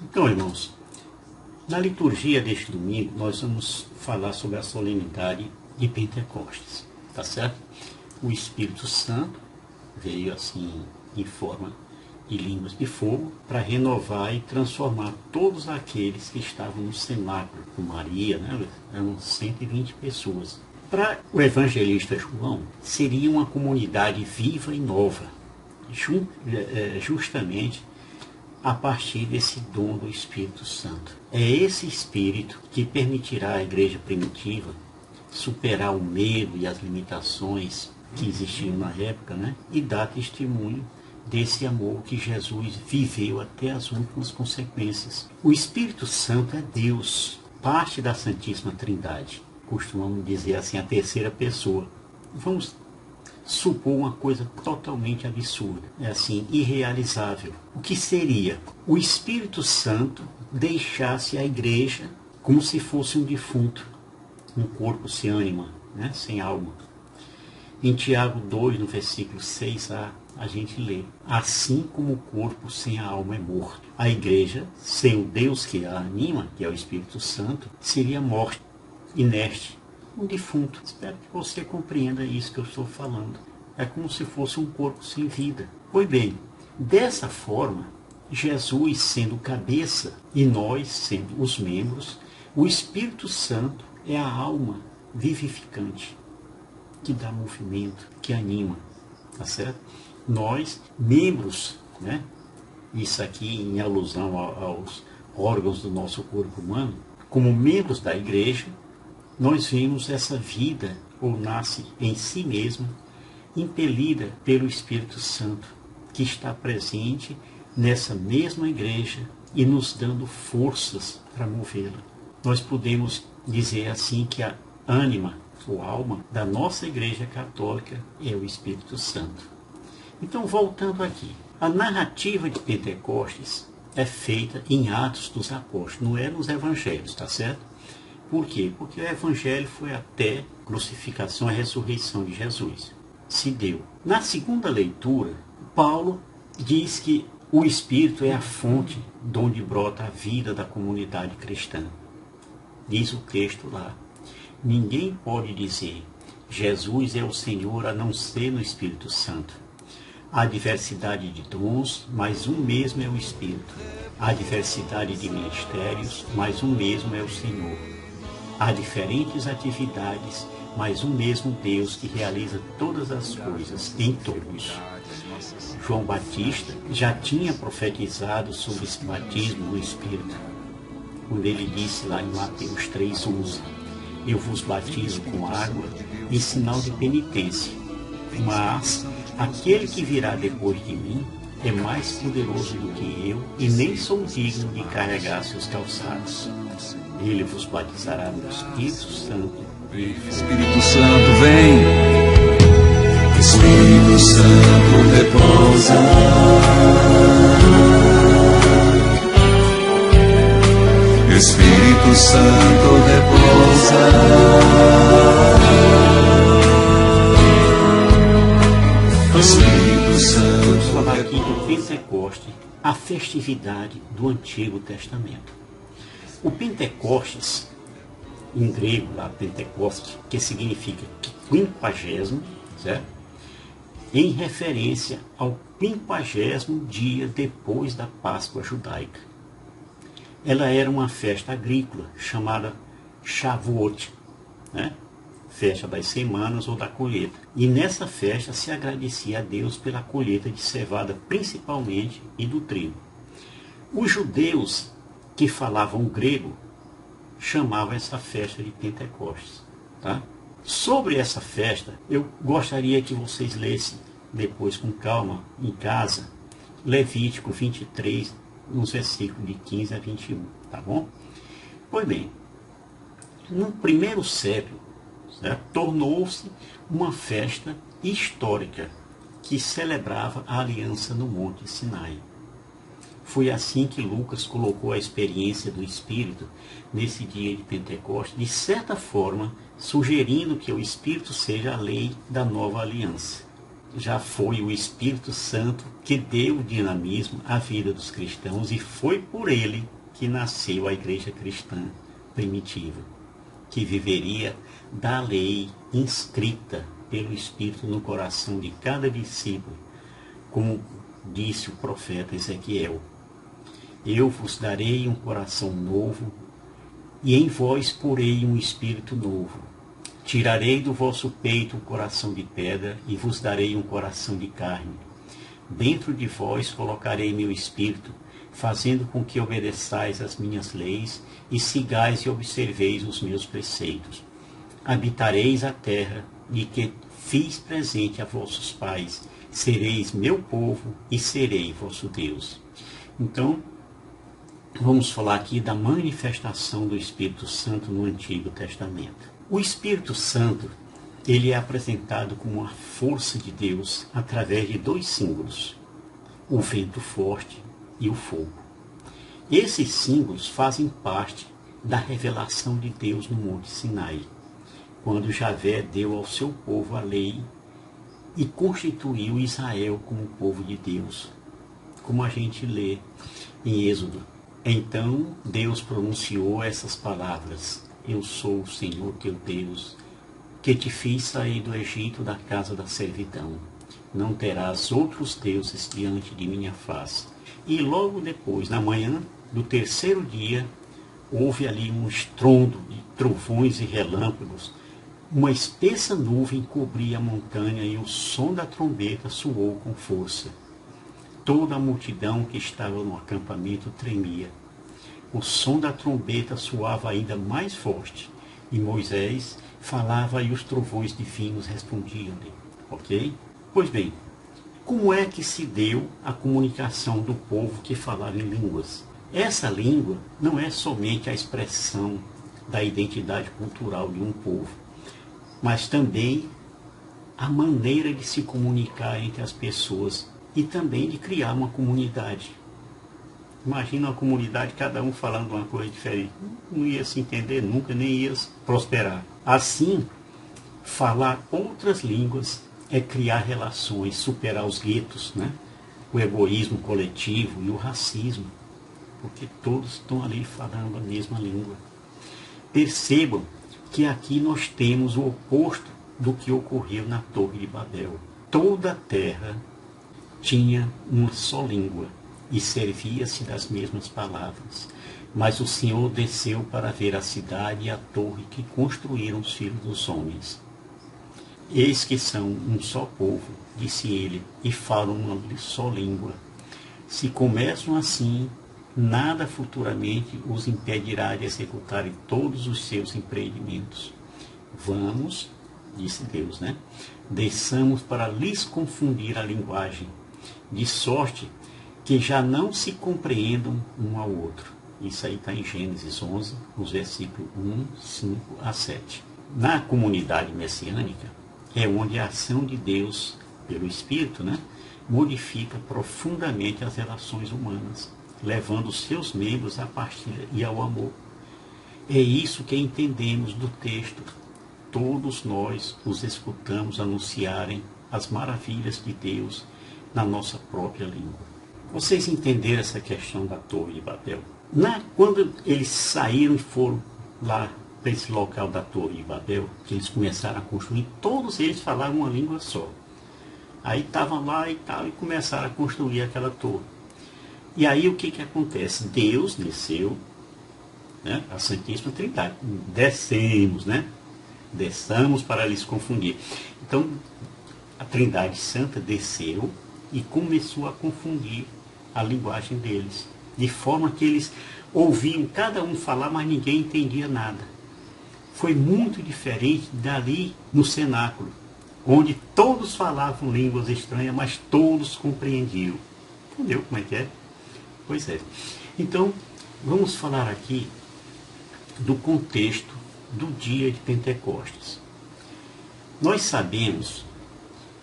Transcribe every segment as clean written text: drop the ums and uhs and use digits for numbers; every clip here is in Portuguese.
Então, irmãos, na liturgia deste domingo, nós vamos falar sobre a solenidade de Pentecostes, tá certo? O Espírito Santo veio assim em forma de línguas de fogo para renovar e transformar todos aqueles que estavam no cenáculo com Maria, né? Eram 120 pessoas. Para o evangelista João, seria uma comunidade viva e nova, justamente a partir desse dom do Espírito Santo. É esse Espírito que permitirá à igreja primitiva superar o medo e as limitações que existiam na época, né? E dar testemunho desse amor que Jesus viveu até as últimas consequências. O Espírito Santo é Deus, parte da Santíssima Trindade. Costumamos dizer assim, a terceira pessoa. Vamos supor uma coisa totalmente absurda, é assim, irrealizável. O que seria? O Espírito Santo deixasse a igreja como se fosse um defunto, um corpo sem ânima, né? Sem alma. Em Tiago 2, no versículo 6a, a gente lê: assim como o corpo sem a alma é morto, a igreja, sem o Deus que a anima, que é o Espírito Santo, seria morta, inerte, um defunto. Espero que você compreenda isso que eu estou falando. É como se fosse um corpo sem vida. Pois bem, dessa forma, Jesus sendo cabeça e nós sendo os membros, o Espírito Santo é a alma vivificante, que dá movimento, que anima, tá certo? Nós, membros, né? Isso aqui em alusão aos órgãos do nosso corpo humano, como membros da igreja, nós vemos essa vida, ou nasce em si mesma, impelida pelo Espírito Santo, que está presente nessa mesma igreja e nos dando forças para movê-la. Nós podemos dizer assim que a ânima, ou alma, da nossa igreja católica é o Espírito Santo. Então, voltando aqui, a narrativa de Pentecostes é feita em Atos dos Apóstolos, não é nos Evangelhos, tá certo? Por quê? Porque o Evangelho foi até a crucificação e a ressurreição de Jesus. Se deu. Na segunda leitura, Paulo diz que o Espírito é a fonte de onde brota a vida da comunidade cristã. Diz o texto lá: ninguém pode dizer Jesus é o Senhor a não ser no Espírito Santo. Há diversidade de dons, mas um mesmo é o Espírito. Há diversidade de ministérios, mas um mesmo é o Senhor. Há diferentes atividades, mas um mesmo Deus que realiza todas as coisas em todos. João Batista já tinha profetizado sobre esse batismo no Espírito, quando ele disse lá em Mateus 3,11: eu vos batizo com água em sinal de penitência, mas aquele que virá depois de mim é mais poderoso do que eu, e nem sou digno de carregar seus calçados. Ele vos batizará no Espírito Santo e em fogo. Espírito Santo vem, Espírito Santo repousa, Espírito Santo repousa, Espírito Santo. Vamos falar aqui do Pentecoste, a festividade do Antigo Testamento. O Pentecostes, em grego, lá, Pentecoste, que significa quinquagésimo, certo? Em referência ao 50º dia depois da Páscoa judaica. Ela era uma festa agrícola chamada Shavuot, né? Festa das semanas ou da colheita. E nessa festa se agradecia a Deus pela colheita de cevada principalmente e do trigo. Os judeus que falavam grego chamavam essa festa de Pentecostes, tá? Sobre essa festa, eu gostaria que vocês lessem depois com calma em casa Levítico 23, nos versículos de 15 a 21, tá bom? Pois bem, no primeiro século, tornou-se uma festa histórica que celebrava a aliança no Monte Sinai. Foi assim que Lucas colocou a experiência do Espírito nesse dia de Pentecostes, de certa forma, sugerindo que o Espírito seja a lei da nova aliança. já foi o Espírito Santo que deu dinamismo à vida dos cristãos e foi por ele que nasceu a igreja cristã primitiva, que viveria da lei inscrita pelo Espírito no coração de cada discípulo, como disse o profeta Ezequiel: eu vos darei um coração novo, e em vós porei um espírito novo. Tirarei do vosso peito um coração de pedra, e vos darei um coração de carne. Dentro de vós colocarei meu espírito, fazendo com que obedeçais as minhas leis, e sigais e observeis os meus preceitos. Habitareis a terra, e que fiz presente a vossos pais. Sereis meu povo, e serei vosso Deus. Então, vamos falar aqui da manifestação do Espírito Santo no Antigo Testamento. O Espírito Santo, ele é apresentado como uma força de Deus através de dois símbolos: o vento forte e o fogo. Esses símbolos fazem parte da revelação de Deus no Monte Sinai, quando Javé deu ao seu povo a lei e constituiu Israel como povo de Deus, como a gente lê em Êxodo. Então Deus pronunciou essas palavras: eu sou o Senhor teu Deus, que te fiz sair do Egito, da casa da servidão. Não terás outros deuses diante de minha face. E logo depois, na manhã do terceiro dia, houve ali um estrondo de trovões e relâmpagos. Uma espessa nuvem cobria a montanha e o som da trombeta soou com força. Toda a multidão que estava no acampamento tremia. O som da trombeta soava ainda mais forte, e Moisés falava e os trovões divinos respondiam-lhe. Ok? Pois bem, como é que se deu a comunicação do povo que falava em línguas? Essa língua não é somente a expressão da identidade cultural de um povo, mas também a maneira de se comunicar entre as pessoas e também de criar uma comunidade. Imagina uma comunidade, cada um falando uma coisa diferente. Não ia se entender nunca, nem ia prosperar. Assim, falar outras línguas é criar relações, superar os guetos, né? O egoísmo coletivo e o racismo, porque todos estão ali falando a mesma língua. Percebam que aqui nós temos o oposto do que ocorreu na Torre de Babel. Toda a terra tinha uma só língua e servia-se das mesmas palavras. Mas o Senhor desceu para ver a cidade e a torre que construíram os filhos dos homens. Eis que são um só povo, disse ele, e falam uma só língua. Se começam assim, nada futuramente os impedirá de executarem todos os seus empreendimentos. Vamos, disse Deus, né? Desçamos para lhes confundir a linguagem, de sorte que já não se compreendam um ao outro. Isso aí está em Gênesis 11, nos versículos 1, 5 a 7. Na comunidade messiânica, é onde a ação de Deus, pelo Espírito, né, modifica profundamente as relações humanas, levando os seus membros à partilha e ao amor. É isso que entendemos do texto. Todos nós os escutamos anunciarem as maravilhas de Deus na nossa própria língua. Vocês entenderam essa questão da Torre de Babel? Quando eles saíram e foram lá para esse local da Torre de Babel, que eles começaram a construir, todos eles falavam uma língua só. Aí estavam lá e tal, e começaram a construir aquela torre. E aí o que acontece? Deus desceu, né, a Santíssima Trindade. Descemos, né? Desçamos para lhes confundir. Então, a Trindade Santa desceu e começou a confundir a linguagem deles, de forma que eles ouviam cada um falar, mas ninguém entendia nada. Foi muito diferente dali no cenáculo, onde todos falavam línguas estranhas, mas todos compreendiam. Entendeu como é que é? Pois é. Então, vamos falar aqui do contexto do dia de Pentecostes. Nós sabemos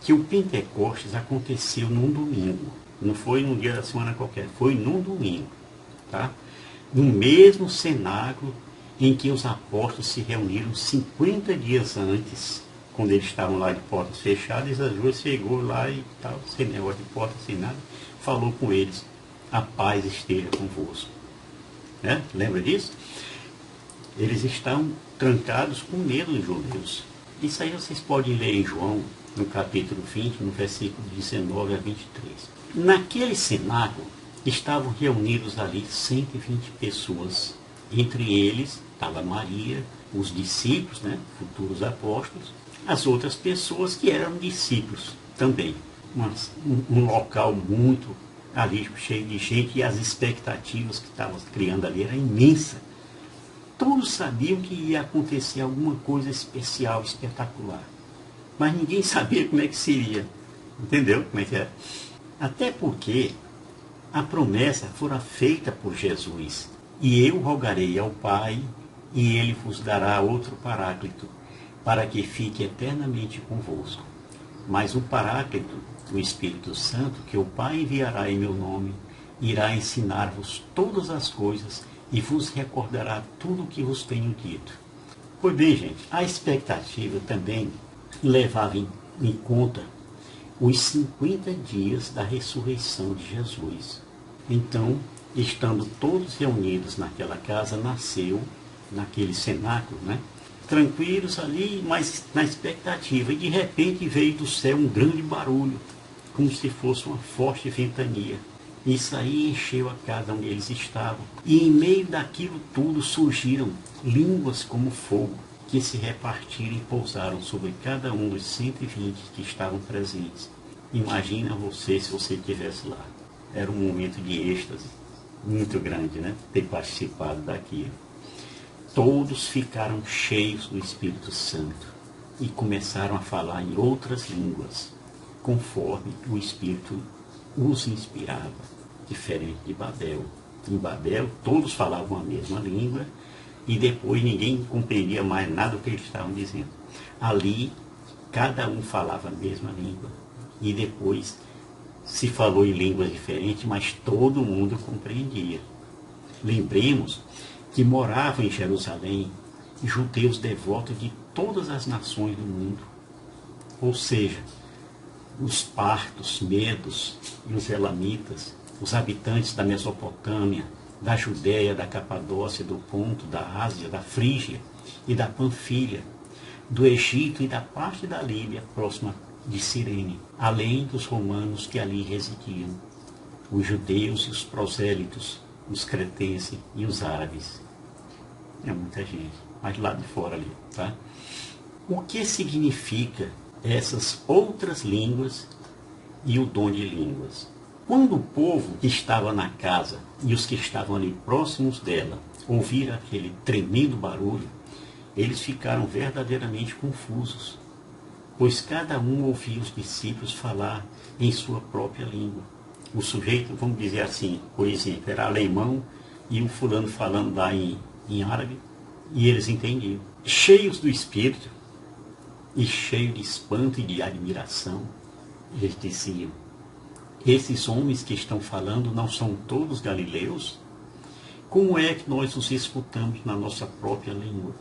que o Pentecostes aconteceu num domingo. Não foi num dia da semana qualquer, foi num domingo. Tá? No mesmo cenáculo em que os apóstolos se reuniram 50 dias antes, quando eles estavam lá de portas fechadas, Esdras chegou lá e tal, sem negócio de porta, sem nada, falou com eles, a paz esteja convosco. Né? Lembra disso? Eles estão trancados com medo dos judeus. Isso aí vocês podem ler em João, no capítulo 20, no versículo 19 a 23. Naquele cenáculo estavam reunidos ali 120 pessoas. Entre eles estava Maria, os discípulos, né, futuros apóstolos, as outras pessoas que eram discípulos também. Um local muito ali cheio de gente, e as expectativas que estavam criando ali era imensa. Todos sabiam que ia acontecer alguma coisa especial, espetacular. Mas ninguém sabia como é que seria. Entendeu como é que é? Até porque a promessa fora feita por Jesus. E eu rogarei ao Pai, e Ele vos dará outro Paráclito, para que fique eternamente convosco. Mas o Paráclito, o Espírito Santo, que o Pai enviará em meu nome, irá ensinar-vos todas as coisas e vos recordará tudo o que vos tenho dito. Pois bem, gente, a expectativa também levava em conta os 50 dias da ressurreição de Jesus. Então, estando todos reunidos naquela casa, nasceu, naquele cenáculo, né? Tranquilos ali, mas na expectativa. E de repente veio do céu um grande barulho, como se fosse uma forte ventania. Isso aí encheu a casa onde eles estavam. E em meio daquilo tudo surgiram línguas como fogo, que se repartiram e pousaram sobre cada um dos 120 que estavam presentes. Imagina você se você estivesse lá. Era um momento de êxtase muito grande, né? Ter participado daquilo. Todos ficaram cheios do Espírito Santo e começaram a falar em outras línguas, conforme o Espírito os inspirava. Diferente de Babel. Em Babel, todos falavam a mesma língua e depois ninguém compreendia mais nada do que eles estavam dizendo. Ali, cada um falava a mesma língua e depois se falou em línguas diferentes, mas todo mundo compreendia. Lembremos que moravam em Jerusalém judeus devotos de todas as nações do mundo. Ou seja, os partos, medos e os elamitas, os habitantes da Mesopotâmia, da Judéia, da Capadócia, do Ponto, da Ásia, da Frígia e da Panfilha, do Egito e da parte da Líbia, próxima de Cirene, além dos romanos que ali residiam, os judeus e os prosélitos, os cretenses e os árabes. É muita gente, mas lá de fora ali, tá? O que significa essas outras línguas e o dom de línguas? Quando o povo que estava na casa e os que estavam ali próximos dela ouviram aquele tremendo barulho, eles ficaram verdadeiramente confusos, pois cada um ouvia os discípulos falar em sua própria língua. O sujeito, vamos dizer assim, por exemplo, era alemão e o fulano falando lá em árabe, e eles entendiam. Cheios do Espírito e cheios de espanto e de admiração, eles diziam: esses homens que estão falando não são todos galileus? Como é que nós os escutamos na nossa própria língua?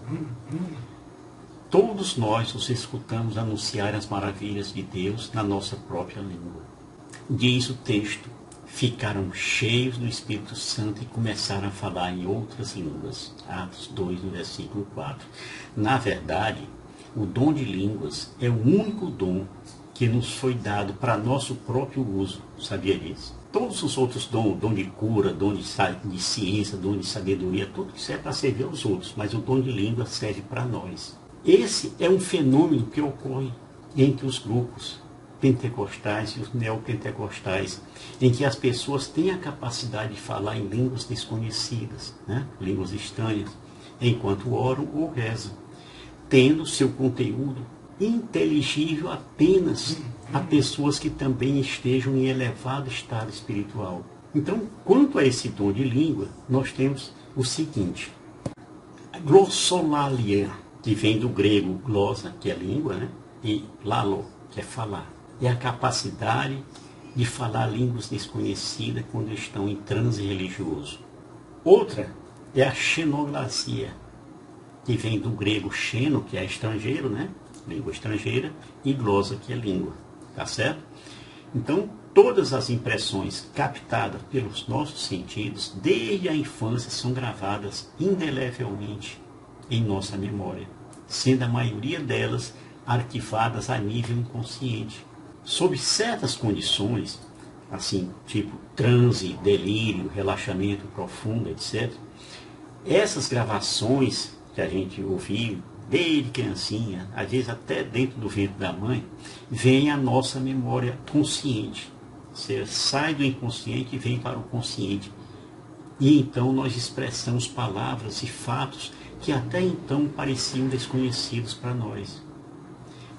Todos nós os escutamos anunciar as maravilhas de Deus na nossa própria língua. Diz o texto: ficaram cheios do Espírito Santo e começaram a falar em outras línguas. Atos 2, no versículo 4. Na verdade, o dom de línguas é o único dom que nos foi dado para nosso próprio uso. Sabia disso? Todos os outros dons, dom de cura, dom de ciência, dom de sabedoria, tudo isso é para servir aos outros, mas o dom de língua serve para nós. Esse é um fenômeno que ocorre entre os grupos pentecostais e os neopentecostais, em que as pessoas têm a capacidade de falar em línguas desconhecidas, né? Línguas estranhas, enquanto oram ou rezam, tendo seu conteúdo inteligível apenas a pessoas que também estejam em elevado estado espiritual. Então, quanto a esse dom de língua, nós temos o seguinte: a glossolalia, que vem do grego glossa, que é língua, né? E lalo, que é falar. É a capacidade de falar línguas desconhecidas quando estão em transe religioso. Outra é a xenoglasia, que vem do grego xeno, que é estrangeiro, né? língua estrangeira, e glosa, que é língua, tá certo? Então, todas as impressões captadas pelos nossos sentidos, desde a infância, são gravadas indelevelmente em nossa memória, sendo a maioria delas arquivadas a nível inconsciente. Sob certas condições, assim, tipo transe, delírio, relaxamento profundo, etc., essas gravações que a gente ouviu desde criancinha, às vezes até dentro do ventre da mãe, vem à nossa memória consciente. Você sai do inconsciente e vem para o consciente. E então nós expressamos palavras e fatos que até então pareciam desconhecidos para nós.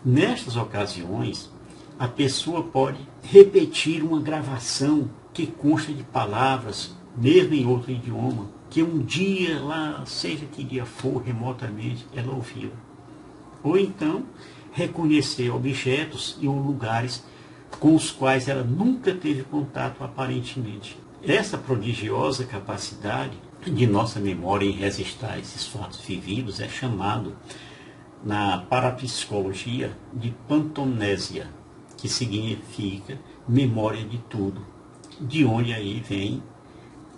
Nestas ocasiões, a pessoa pode repetir uma gravação que consta de palavras, mesmo em outro idioma, que um dia lá, seja que dia for, remotamente, ela ouviu. Ou então, reconhecer objetos e lugares com os quais ela nunca teve contato aparentemente. Essa prodigiosa capacidade de nossa memória em registrar esses fatos vividos é chamado, na parapsicologia, de pantomnésia, que significa memória de tudo, de onde aí vem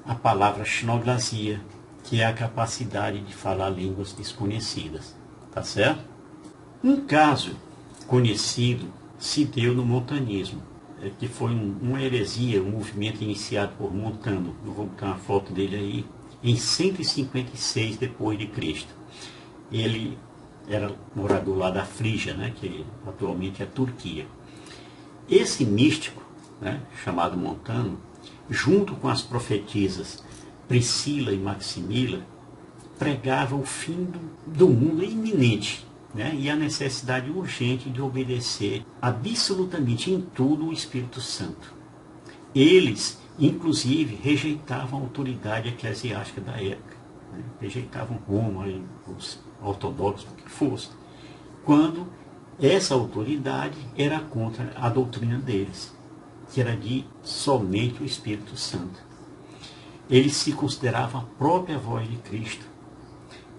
a palavra xenoglasia, que é a capacidade de falar línguas desconhecidas, tá certo? Um caso conhecido se deu no montanismo, que foi uma heresia, um movimento iniciado por Montano. Eu vou botar uma foto dele aí, em 156 depois de Cristo. Ele era morador lá da Frígia, né, que atualmente é a Turquia. Esse místico, né, chamado Montano, junto com as profetisas Priscila e Maximila, pregava o fim do mundo iminente, né, e a necessidade urgente de obedecer absolutamente em tudo o Espírito Santo. Eles, inclusive, rejeitavam a autoridade eclesiástica da época, né, rejeitavam Roma, os ortodoxos, o que fosse, quando essa autoridade era contra a doutrina deles, que era de somente o Espírito Santo. Eles se consideravam a própria voz de Cristo.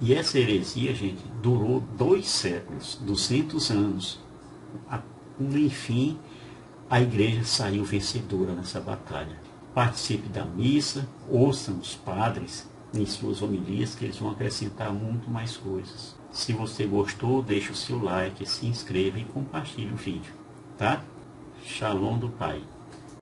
E essa heresia, gente, durou 2 séculos, 200 anos. Enfim, a igreja saiu vencedora nessa batalha. Participe da missa, ouçam os padres em suas homilias, que eles vão acrescentar muito mais coisas. Se você gostou, deixe o seu like, se inscreva e compartilhe o vídeo, tá? Shalom do Pai.